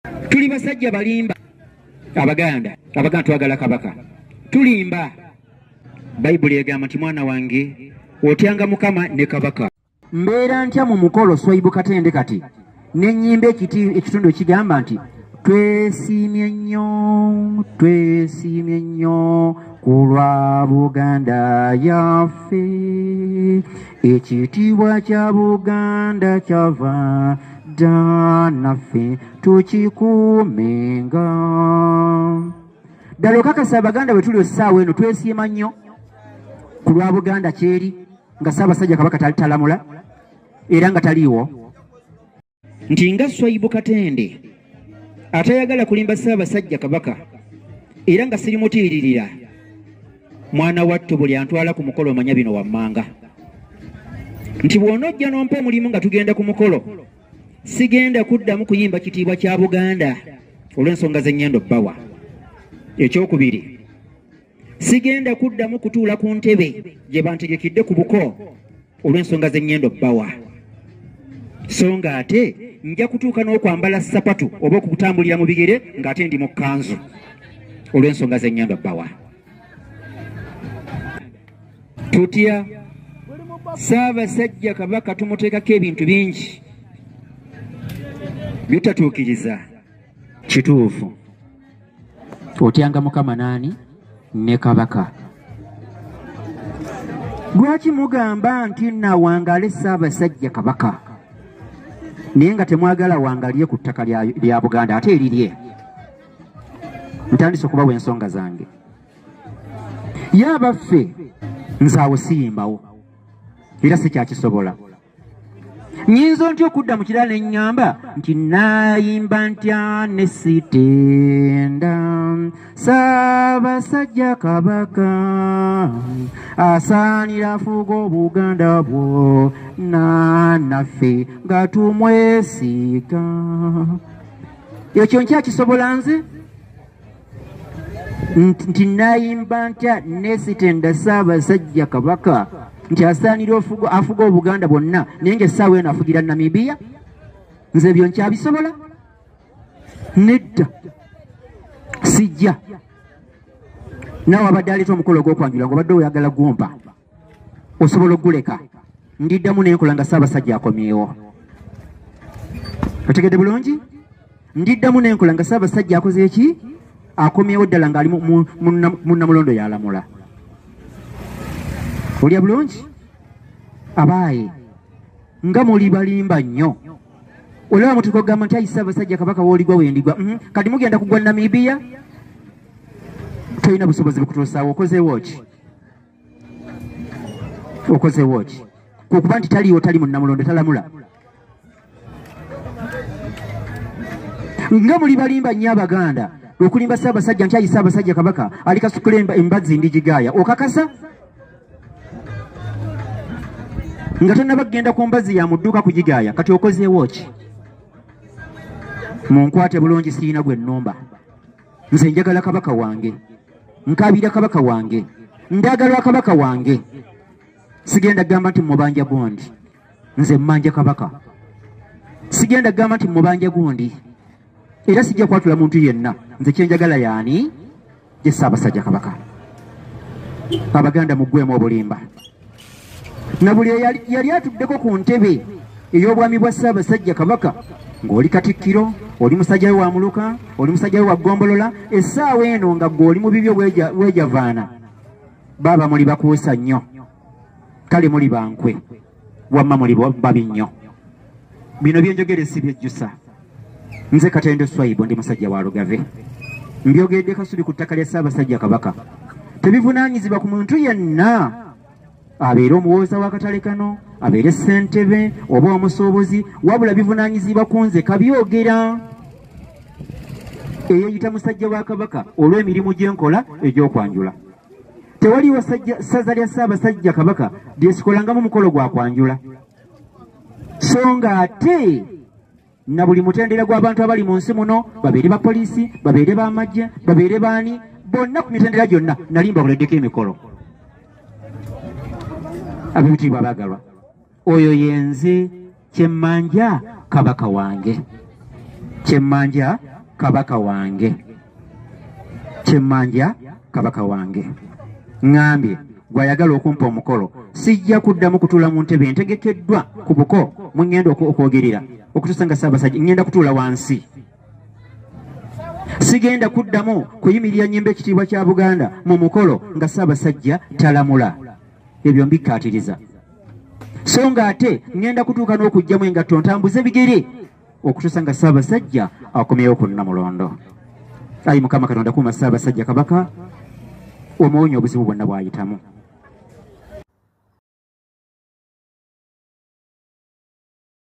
tuli basajja balimba abaganda twagala kabaka tulimba. Bayibuli egamba nti mwana wange otyanga Mukama ne kabaka. Mbeera ntya mu mukolo Swaibu Katende kati n'ennyimba ekitundu ekigamba nti twesiimye nnyo ku lwa Buganda yaffe, ekitiibwa kya Buganda kyava dda naffe tukikuumenga. Ddala okakasa Abaganda bwe tuli essaawa eno twesiima nnyo ku lwa Buganda kyeri nga Ssaabasajja Kabaka talamula era nga taliiwo, nti nga Swaibu Katende atayagala kulimba Ssaabasajja Kabaka era nga sirimutiiririra, mwana wattu buli antwala ku mukolo omanya bino wammanga, nti bw'onojja n'ompa omulimu nga tugenda ku mukolo sigenda kuddamu kuyimba kitiibwa kya Buganda olw'ensonga z'ennyendo bbawa. Ekyokubiri, sigenda kuddamu kutuula ku ntebe gye bantegekidde ku buko olw'ensonga z'ennyendo bbawa, so nga ate nja kutuuka n'okwambala sapatu oba okutambulira mu bigere ng'ate ndi mu kkanzu olw'ensonga z'ennyendo bbawa. Tutya Ssaabasajja Kabaka tumuteekako ebintu bingi bitatuukiriza. Kituufu otyanga Mukama nani ne kabaka. Lwaki mugamba nti nawangale Ssaabasajja Kabaka naye nga temwagala wangalye ku ttaka lya Buganda ate erirye? Ntandise okubawa ensonga zange. Yaabaffe nzaawo siyimbawo era sikyakisobola. Nyinza ntya okudda mu kirala ne nnyamba nti naayimba ntya ne sitenda Ssaabasajja Kabaka asaanira afuga Obuganda bwo naffe nga tumwesiga. Ekyo nkyakisobola nze nti naayimba ntya ne sitenda Ssaabasajja Kabaka nti asaanira afuga Obuganda bwonna naye ng'essaawa eno afugira Namibia? Nze ebyo nkyabisobola? Nedda, sijja. Naawe abadde aleeta omukolo gw'okwanjula ng'obadde oyagala gwompa osobola ogguleka, ndiddamu n'enkola nga Ssaabasajja akomyewo. Otegedde bulungi? Ndiddamu n'enkola nga Ssaabasajja akoze eki? Akomyewo ddala ng'ali mu Namulondo yalamula. Olya bulungi? Abaaye nga muli balimba nnyo. Olaba mutuuka okugamba nti ayi Ssaabasajja Kabaka w'oligwa wendigwa, kati mugenda kugwa Namibia? Tolina busobozi bukutuusaawo. Okozeewo ki? Okozeewo ki? Kukuba nti taliiwo, tali mu Namulondo, talamula. Nga muli balimba nnyo Abaganda okulimba Ssaabasajja nti ayi Ssaabasajja Kabaka ali kasukula embazzi ndigigaaya. Okakasa? Nga tonnaba kugenda ku mbazzi ya mu dduuka kugigaaya, kati okozeewo ki? Munkwate bulungi, sirina gwe nnumba. Nze njagala kabaka wange, nkaabira kabaka wange, ndagalwa kabaka wange. Sigenda gamba nti mubanja gundi nze mmanja kabaka, sigenda gamba nti mubanja gundi era sijja kwatula muntu yenna. Nze kyenjagala yaani gye Ssaabasajja Kabaka. Abaganda muggwemu obulimba. Na buli yali atuddeko ku ntebe ey'obwami bwa Ssaabasajja Kabaka, ng'oli Katikkiro, oli musajja we wa Muluka, oli musajja we wa Ggombolola, essaawa eno nga ggwe oli mu bibyo weejavaana, baaba muli bakuusa nnyo, kale muli bankwe, wamma muli babi nnyo. Bino byenjogere si byejjusa. Nze Katende Swaibu ndi musajja wa Lugave, mbyogedde kasubi ku ttaka lya Ssaabasajja Kabaka. Tebivunaanyizibwa ku muntu yenna abeere omuwooza w'akatale kano, abeere ssentebe oba omusuubuzi, wabula bivunaanyizibwa ku nze kabyogera eyeeyita musajja wa Kabaka olw'emirimu gy'enkola egy'okwanjula. Tewaliwo ssaza lya Ssaabasajja Kabaka lyesikolangamu mukolo gwa kwanjula, so nga ate na buli mutendera gw'abantu abali mu nsi muno, babeere ba poliisi, babeere b'amagye, babeere baani, bonna ku mitendera gyonna nali mbakoleddeko emikolo. Ab'ebitiibwa abaagalwa, oyo yenze Kyemmanja Kabaka wange, Kyemmanja kabaka wange kyemmanja kabaka wange ŋŋambye gwayagala okumpa omukolo sijja kuddamu kutuula mu ntebe entegekeddwa ku buko mwe ŋŋenda okwogerera okutuusa nga Ssaabasajja ŋŋenda kutuula wansi sigenda kuddamu kuyimirira nnyimba ekitiibwa kya Buganda mu mukolo nga Ssaabasajja talamula ebyo mbikkaatiriza so nga ate ŋŋenda kutuuka n'okugjamu engatto ntambuze bigere okutuusa nga Ssaabasajja akomyewo ku Namulondo. Ayi Mukama Katonda kuuma Ssaabasajja kabaka omuwonye obuzibu bwonna bw'ayitamu.